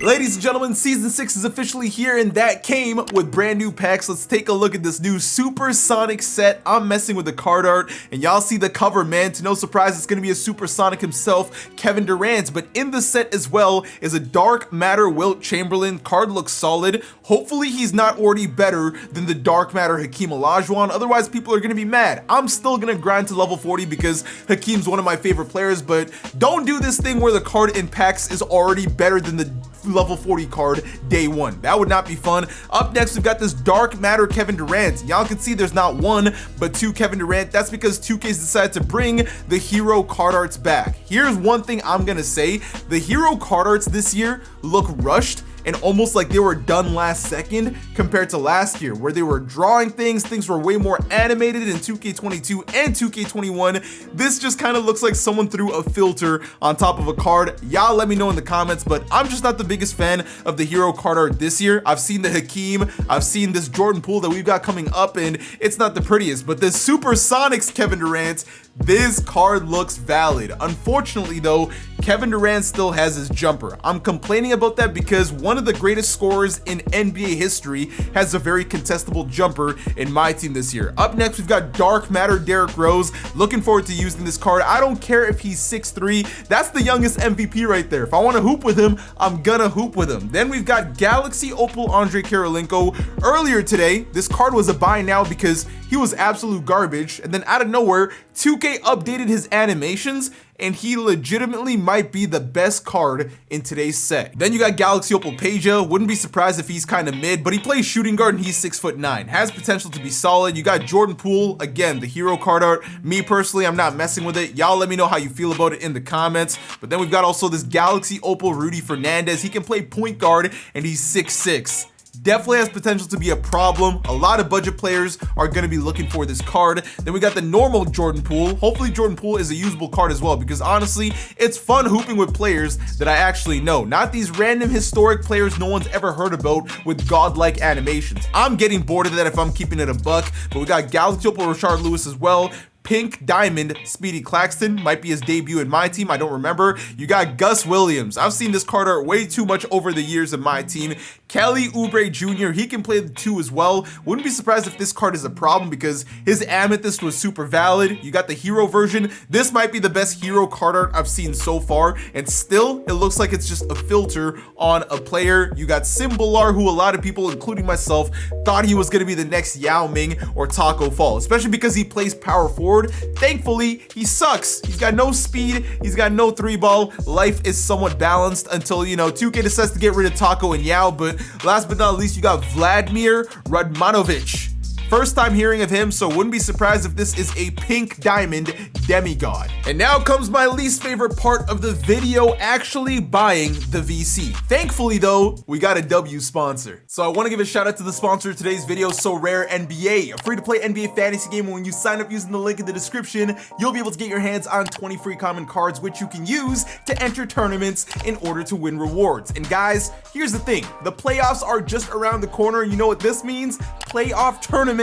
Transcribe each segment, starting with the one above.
Ladies and gentlemen, Season 6 is officially here, and that came with brand new packs. Let's take a look at this new Supersonic set. I'm messing with the card art, and y'all see the cover, man. To no surprise, it's going to be a Supersonic himself, Kevin Durant. But in the set as well is a Dark Matter Wilt Chamberlain. Card looks solid. Hopefully, he's not already better than the Dark Matter Hakeem Olajuwon. Otherwise, people are going to be mad. I'm still going to grind to level 40 because Hakeem's one of my favorite players, but don't do this thing where the card in packs is already better than the level 40 card day one. That would not be fun. Up next, we've got this Dark Matter Kevin Durant. Y'all can see there's not one, but two Kevin Durant. That's because 2K's decided to bring the hero card arts back. Here's one thing I'm gonna say. The hero card arts this year look rushed and almost like they were done last second compared to last year, where they were drawing things were way more animated in 2K22 and 2K21. This just kind of looks like someone threw a filter on top of a card. Y'all let me know in the comments, but I'm just not the biggest fan of the hero card art this year. I've seen the Hakeem, I've seen this Jordan Poole that we've got coming up, and it's not the prettiest, but this Supersonics Kevin Durant, this card looks valid. Unfortunately though, Kevin Durant still has his jumper. I'm complaining about that because one of the greatest scorers in NBA history has a very contestable jumper in my team this year. Up next, we've got Dark Matter Derrick Rose. Looking forward to using this card. I don't care if he's 6'3". That's the youngest MVP right there. If I want to hoop with him, I'm gonna hoop with him. Then we've got Galaxy Opal Andrei Kirilenko. Earlier today, this card was a buy now because he was absolute garbage, and then out of nowhere, 2K updated his animations, and he legitimately might be the best card in today's set. Then you got Galaxy Opal Peja. Wouldn't be surprised if he's kind of mid, but he plays shooting guard and he's 6'9". Has potential to be solid. You got Jordan Poole, again, the hero card art. Me personally, I'm not messing with it. Y'all let me know how you feel about it in the comments. But then we've got also this Galaxy Opal Rudy Fernandez. He can play point guard and he's 6'6". Definitely has potential to be a problem. A lot of budget players are going to be looking for this card. Then we got the normal Jordan Poole. Hopefully Jordan Poole is a usable card as well, because honestly, it's fun hooping with players that I actually know, not these random historic players no one's ever heard about with godlike animations. I'm getting bored of that if I'm keeping it a buck. But we got Galaxy Opal Rashard Lewis as well. Pink Diamond Speedy Claxton might be his debut in my team, I don't remember. You got Gus Williams. I've seen this card art way too much over the years in my team. Kelly Oubre Jr., he can play the two as well. Wouldn't be surprised if this card is a problem because his Amethyst was super valid. You got the hero version. This might be the best hero card art I've seen so far, and still it looks like it's just a filter on a player. You got Simbalar, who a lot of people, including myself, thought he was going to be the next Yao Ming or Taco Fall, especially because he plays power forward. Thankfully, he sucks. He's got no speed. He's got no three ball. Life is somewhat balanced until, 2K decides to get rid of Taco and Yao. But last but not least, you got Vladimir Radmanovic. First time hearing of him, so wouldn't be surprised if this is a pink diamond demigod. And now comes my least favorite part of the video, actually buying the VC. Thankfully though, we got a W sponsor. So I want to give a shout out to the sponsor of today's video, Sorare NBA, a free to play NBA fantasy game. When you sign up using the link in the description, you'll be able to get your hands on 20 free common cards, which you can use to enter tournaments in order to win rewards. And guys, here's the thing, the playoffs are just around the corner. You know what this means? Playoff tournaments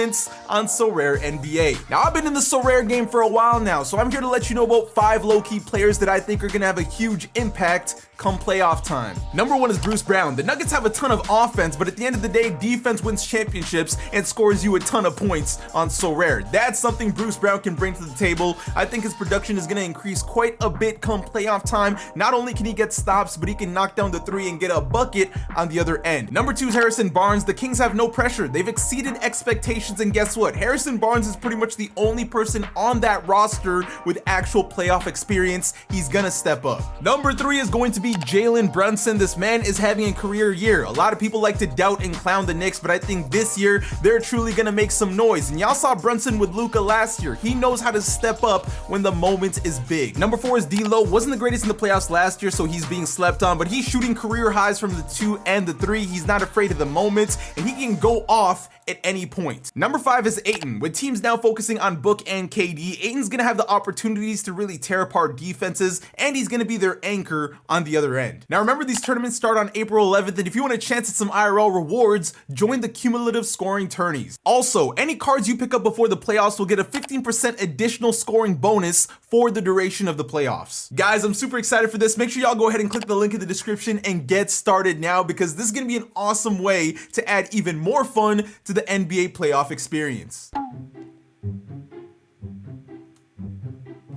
on Sorare NBA. Now, I've been in the Sorare game for a while now, so I'm here to let you know about 5 low-key players that I think are gonna have a huge impact come playoff time. Number 1 is Bruce Brown. The Nuggets have a ton of offense, but at the end of the day, defense wins championships and scores you a ton of points on Sorare. That's something Bruce Brown can bring to the table. I think his production is gonna increase quite a bit come playoff time. Not only can he get stops, but he can knock down the 3 and get a bucket on the other end. Number 2 is Harrison Barnes. The Kings have no pressure. They've exceeded expectations, and guess what? Harrison Barnes is pretty much the only person on that roster with actual playoff experience. He's gonna step up. Number 3 is going to be Jalen Brunson. This man is having a career year. A lot of people like to doubt and clown the Knicks, but I think this year they're truly gonna make some noise. And y'all saw Brunson with Luka last year. He knows how to step up when the moment is big. Number 4 is D'Lo. Wasn't the greatest in the playoffs last year, so he's being slept on, but he's shooting career highs from the 2 and the 3. He's not afraid of the moments, and he can go off at any point. Number 5 is Ayton. With teams now focusing on Book and KD, Ayton's gonna have the opportunities to really tear apart defenses, and he's gonna be their anchor on the the other end. Now remember, these tournaments start on April 11th, and if you want a chance at some IRL rewards, join the cumulative scoring tourneys. Also, any cards you pick up before the playoffs will get a 15% additional scoring bonus for the duration of the playoffs. Guys, I'm super excited for this. Make sure y'all go ahead and click the link in the description and get started now, because this is gonna be an awesome way to add even more fun to the NBA playoff experience.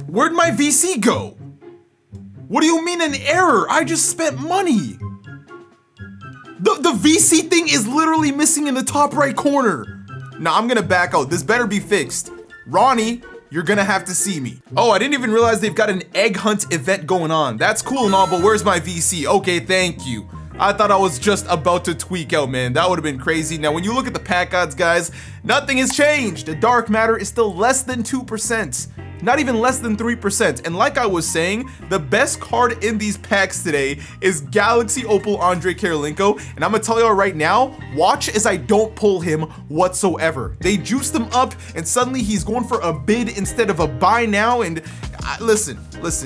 Where'd my VC go? What do you mean an error? I just spent money. The VC thing is literally missing in the top right corner. Nah, I'm gonna back out. This better be fixed. Ronnie, you're gonna have to see me. Oh, I didn't even realize they've got an egg hunt event going on. That's cool and all, but where's my VC? Okay, thank you. I thought I was just about to tweak out, man. That would have been crazy. Now, when you look at the pack odds, guys, nothing has changed. The dark matter is still less than 2%. Not even less than 3%. And like I was saying, the best card in these packs today is Galaxy Opal Andrei Kirilenko. And I'm gonna tell y'all right now, watch as I don't pull him whatsoever. They juiced him up and suddenly he's going for a bid instead of a buy now. And listen,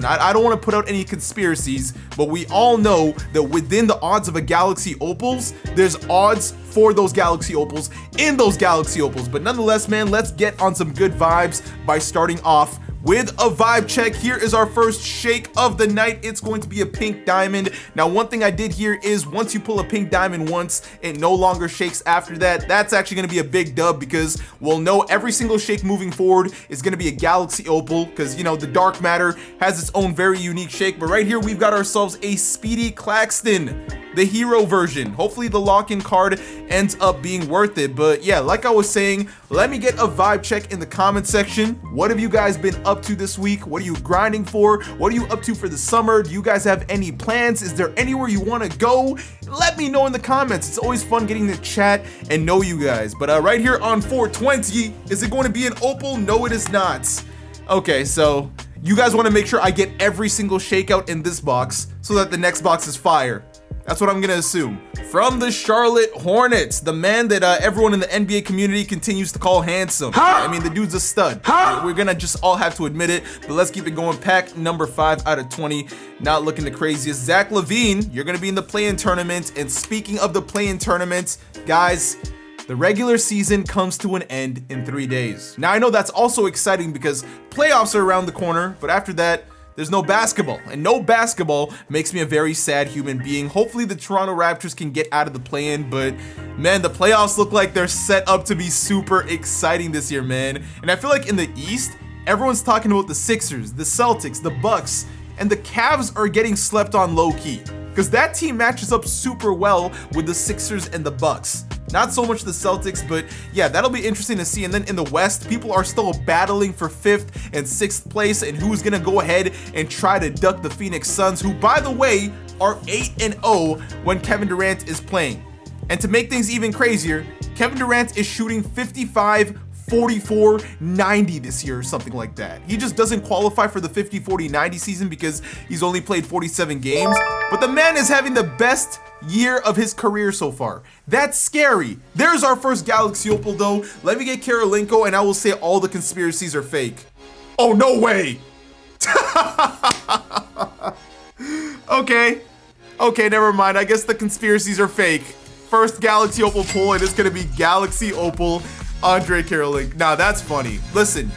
I don't want to put out any conspiracies, but we all know that within the odds of a Galaxy Opals, there's odds for those Galaxy Opals in those Galaxy Opals. But nonetheless, man, let's get on some good vibes by starting off with a vibe check. Here is our first shake of the night. It's going to be a pink diamond. Now, one thing I did here is once you pull a pink diamond once, it no longer shakes after that. That's actually going to be a big dub, because we'll know every single shake moving forward is going to be a Galaxy Opal, because, you know, the dark matter has its own very unique shake. But right here, we've got ourselves a Speedy Claxton, the hero version. Hopefully the lock-in card ends up being worth it. But yeah, like I was saying, let me get a vibe check in the comment section. What have you guys been up to this week? What are you grinding for? What are you up to for the summer? Do you guys have any plans? Is there anywhere you want to go? Let me know in the comments. It's always fun getting to chat and know you guys. But right here on 420, is it going to be an Opal? No, it is not. Okay, so you guys want to make sure I get every single shakeout in this box so that the next box is fire. That's what I'm gonna assume. From the Charlotte Hornets, the man that everyone in the NBA community continues to call handsome. I mean, the dude's a stud. We're gonna just all have to admit it, but let's keep it going. Pack number 5 out of 20. Not looking the craziest. Zach LaVine, you're gonna be in the play-in tournament. And speaking of the play-in tournament, guys, the regular season comes to an end in 3 days. Now, I know that's also exciting because playoffs are around the corner, but after that, there's no basketball, and no basketball makes me a very sad human being. Hopefully the Toronto Raptors can get out of the play-in, but man, the playoffs look like they're set up to be super exciting this year, man. And I feel like in the East, everyone's talking about the Sixers, the Celtics, the Bucks, and the Cavs are getting slept on low-key, because that team matches up super well with the Sixers and the Bucks. Not so much the Celtics, but yeah, that'll be interesting to see. And then in the West, people are still battling for 5th and 6th place, and who's gonna go ahead and try to duck the Phoenix Suns, who, by the way, are 8-0 when Kevin Durant is playing. And to make things even crazier, Kevin Durant is shooting 55, 44, 90 this year or something like that. He just doesn't qualify for the 50, 40, 90 season because he's only played 47 games, but the man is having the best year of his career so far. That's scary. There's our first Galaxy Opal though. Let me get Kirilenko and I will say all the conspiracies are fake. Oh, no way. Okay, never mind. I guess the conspiracies are fake. First Galaxy Opal pull, and it's gonna be Galaxy Opal Andrei Kirilenko. Now that's funny. Listen,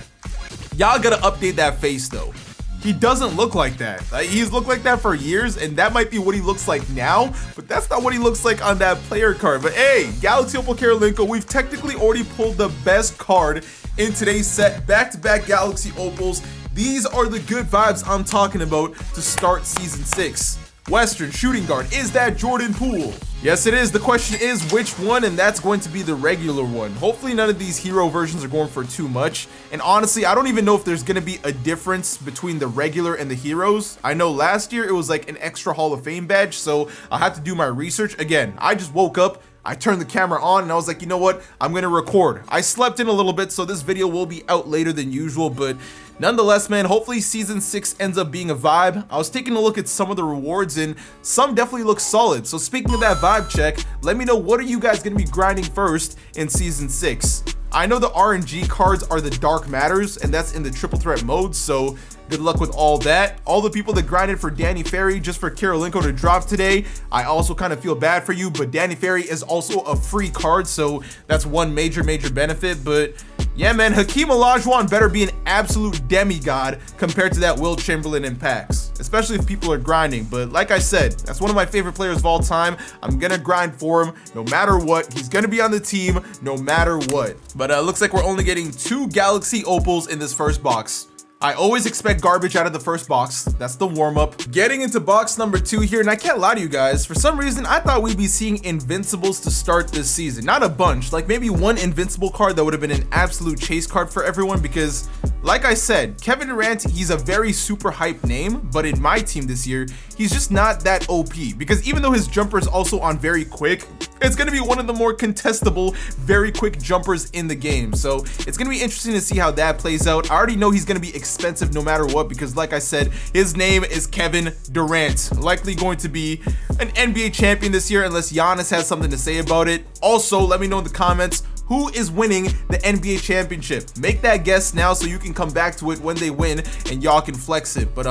y'all gotta update that face though. He doesn't look like that. He's looked like that for years, and that might be what he looks like now, but that's not what he looks like on that player card. But hey, Galaxy Opal Kirilenko, we've technically already pulled the best card in today's set. Back-to-back Galaxy Opals. These are the good vibes I'm talking about to start Season 6. Western shooting guard, is that Jordan Poole? Yes, it is. The question is which one, and that's going to be the regular one. Hopefully none of these hero versions are going for too much. And honestly, I don't even know if there's going to be a difference between the regular and the heroes. I know last year it was like an extra Hall of Fame badge, so I'll have to do my research. Again, I just woke up, I turned the camera on, and I was like, you know what? I'm going to record. I slept in a little bit, so this video will be out later than usual, but nonetheless, man, hopefully Season 6 ends up being a vibe. I was taking a look at some of the rewards, and some definitely look solid. So speaking of that vibe check, let me know, what are you guys going to be grinding first in Season 6? I know the RNG cards are the Dark Matters, and that's in the triple threat mode, so good luck with all that. All the people that grinded for Danny Ferry just for Kirilenko to drop today, I also kind of feel bad for you, but Danny Ferry is also a free card, so that's one major benefit. But yeah, man, Hakeem Olajuwon better be an absolute demigod compared to that Will Chamberlain in packs, especially if people are grinding. But like I said, that's one of my favorite players of all time. I'm gonna grind for him no matter what. He's gonna be on the team no matter what. But looks like we're only getting 2 Galaxy Opals in this first box. I always expect garbage out of the first box. That's the warm-up. Getting into box number 2 here, and I can't lie to you guys, for some reason I thought we'd be seeing Invincibles to start this season. Not a bunch, like maybe one Invincible card that would have been an absolute chase card for everyone, because like I said, Kevin Durant, he's a very super hype name, but in my team this year, he's just not that OP, because even though his jumper is also on very quick, it's going to be one of the more contestable, very quick jumpers in the game. So it's going to be interesting to see how that plays out. I already know he's going to be expensive no matter what, because like I said, his name is Kevin Durant, likely going to be an NBA champion this year unless Giannis has something to say about it. Also, let me know in the comments, who is winning the NBA championship? Make that guess now so you can come back to it when they win and y'all can flex it. But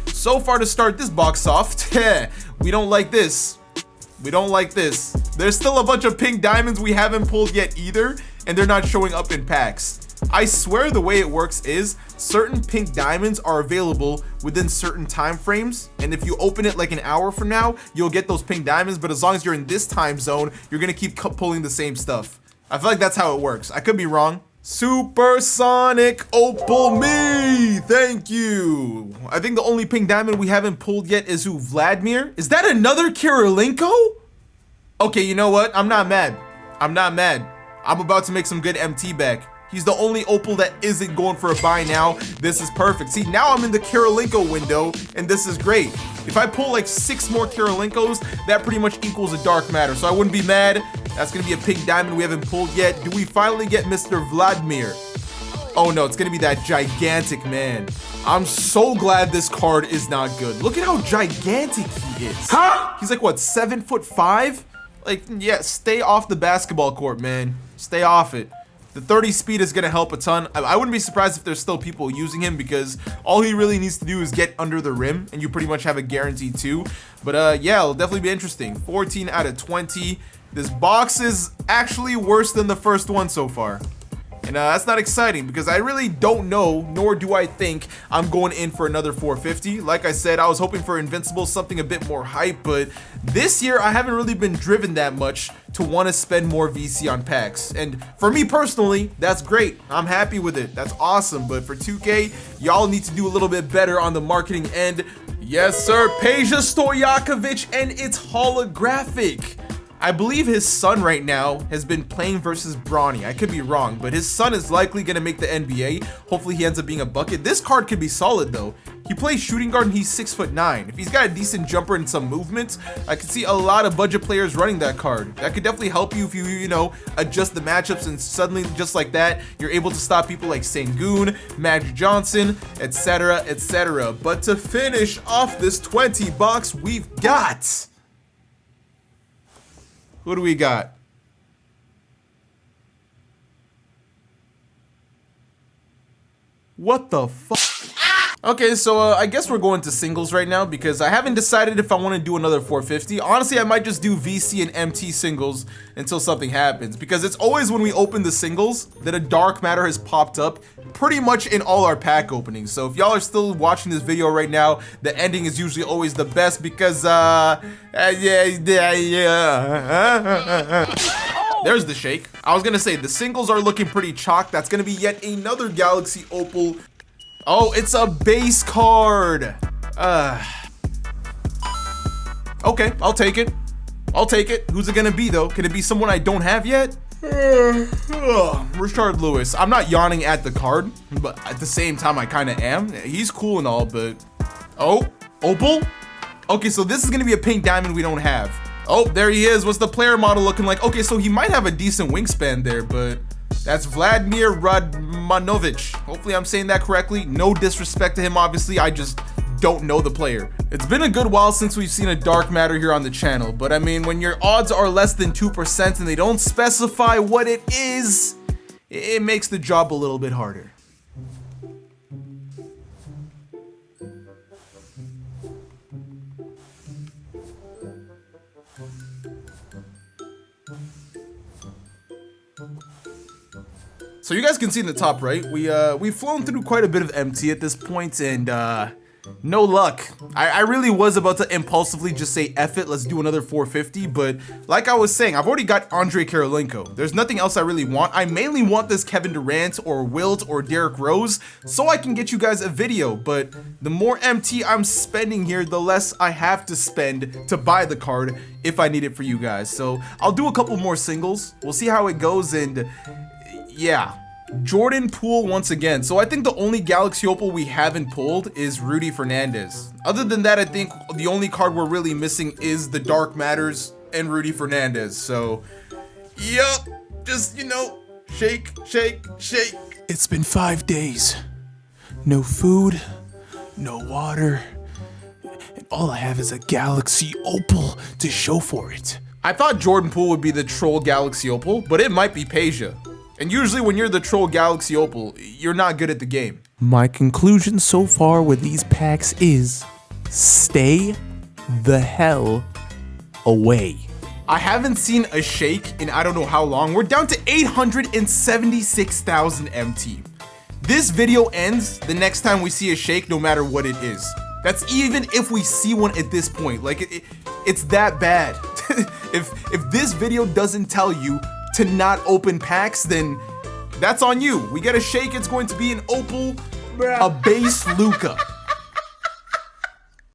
so far to start this box off, we don't like this. We don't like this. There's still a bunch of pink diamonds we haven't pulled yet either, and they're not showing up in packs. I swear the way it works is certain pink diamonds are available within certain time frames, and if you open it like an hour from now, you'll get those pink diamonds, but as long as you're in this time zone, you're gonna keep pulling the same stuff. I feel like that's how it works. I could be wrong. Supersonic Opal me, thank you. I think the only pink diamond we haven't pulled yet is who, Vladimir? Is that another Kirilenko? Okay, you know what? I'm not mad. I'm not mad. I'm about to make some good MT back. He's the only Opal that isn't going for a buy now. This is perfect. See, now I'm in the Kirilenko window, and this is great. If I pull like 6 more Kirilenkos, that pretty much equals a Dark Matter, so I wouldn't be mad. That's gonna be a pink diamond we haven't pulled yet. Do we finally get Mr. Vladimir? Oh no, it's gonna be that gigantic man. I'm so glad this card is not good. Look at how gigantic he is. Huh? He's like, what, 7'5"? Like, yeah, stay off the basketball court, man. Stay off it. The 30 speed is gonna help a ton. I wouldn't be surprised if there's still people using him, because all he really needs to do is get under the rim and you pretty much have a guarantee too. But yeah, it'll definitely be interesting. 14 out of 20. This box is actually worse than the first one so far. And that's not exciting, because I really don't know, nor do I think I'm going in for another 450. Like I said, I was hoping for Invincible, something a bit more hype, but this year I haven't really been driven that much to want to spend more VC on packs. And for me personally, that's great. I'm happy with it. That's awesome. But for 2K, y'all need to do a little bit better on the marketing end. Yes, sir. Peja Stojakovic, and it's holographic. I believe his son right now has been playing versus Bronny. I could be wrong, but his son is likely going to make the NBA. Hopefully he ends up being a bucket. This card could be solid though. He plays shooting guard and he's 6'9". If he's got a decent jumper and some movement, I could see a lot of budget players running that card. That could definitely help you if you know, adjust the matchups, and suddenly just like that, you're able to stop people like Sengun, Magic Johnson, etc, etc. But to finish off this 20 box, we've got... Who do we got? What the fuck? Okay, so I guess we're going to singles right now, because I haven't decided if I want to do another 450. Honestly, I might just do VC and MT singles until something happens, because it's always when we open the singles that a Dark Matter has popped up pretty much in all our pack openings. So if y'all are still watching this video right now, the ending is usually always the best, because there's the shake. I was gonna say the singles are looking pretty chalk. That's gonna be yet another Galaxy Opal. Oh, it's a base card. Okay, I'll take it. I'll take it. Who's it gonna be though? Can it be someone I don't have yet? Richard Lewis. I'm not yawning at the card, but at the same time I kind of am. He's cool and all, but oh, Opal. Okay, so this is gonna be a pink diamond we don't have. Oh, there he is. What's the player model looking like? Okay, so he might have a decent wingspan there, but that's Vladimir Radmanovic. Hopefully I'm saying that correctly. No disrespect to him, obviously. I just don't know the player. It's been a good while since we've seen a Dark Matter here on the channel, but I mean, when your odds are less than 2% and they don't specify what it is, it makes the job a little bit harder. So you guys can see in the top right, we've flown through quite a bit of MT at this point, and no luck. I really was about to impulsively just say F it, let's do another 450, but like I was saying, I've already got Andrei Kirilenko. There's nothing else I really want. I mainly want this Kevin Durant or Wilt or Derrick Rose so I can get you guys a video, but the more MT I'm spending here, the less I have to spend to buy the card if I need it for you guys. So I'll do a couple more singles. We'll see how it goes, and yeah, Jordan pool once again. So I think the only Galaxy Opal we haven't pulled is Rudy Fernandez. Other than that, I think the only card we're really missing is the Dark Matters and Rudy Fernandez. So, yep, just, you know, shake, shake, shake. It's been 5 days. No food, no water, and all I have is a Galaxy Opal to show for it. I thought Jordan pool would be the Troll Galaxy Opal, but it might be Peja. And usually when you're the Troll Galaxy Opal, you're not good at the game. My conclusion so far with these packs is stay the hell away. I haven't seen a shake in I don't know how long. We're down to 876,000 MT. This video ends the next time we see a shake, no matter what it is. That's even if we see one at this point. Like, it's that bad. If this video doesn't tell you to not open packs, then that's on you. We get a shake, it's going to be an Opal, a base Luka.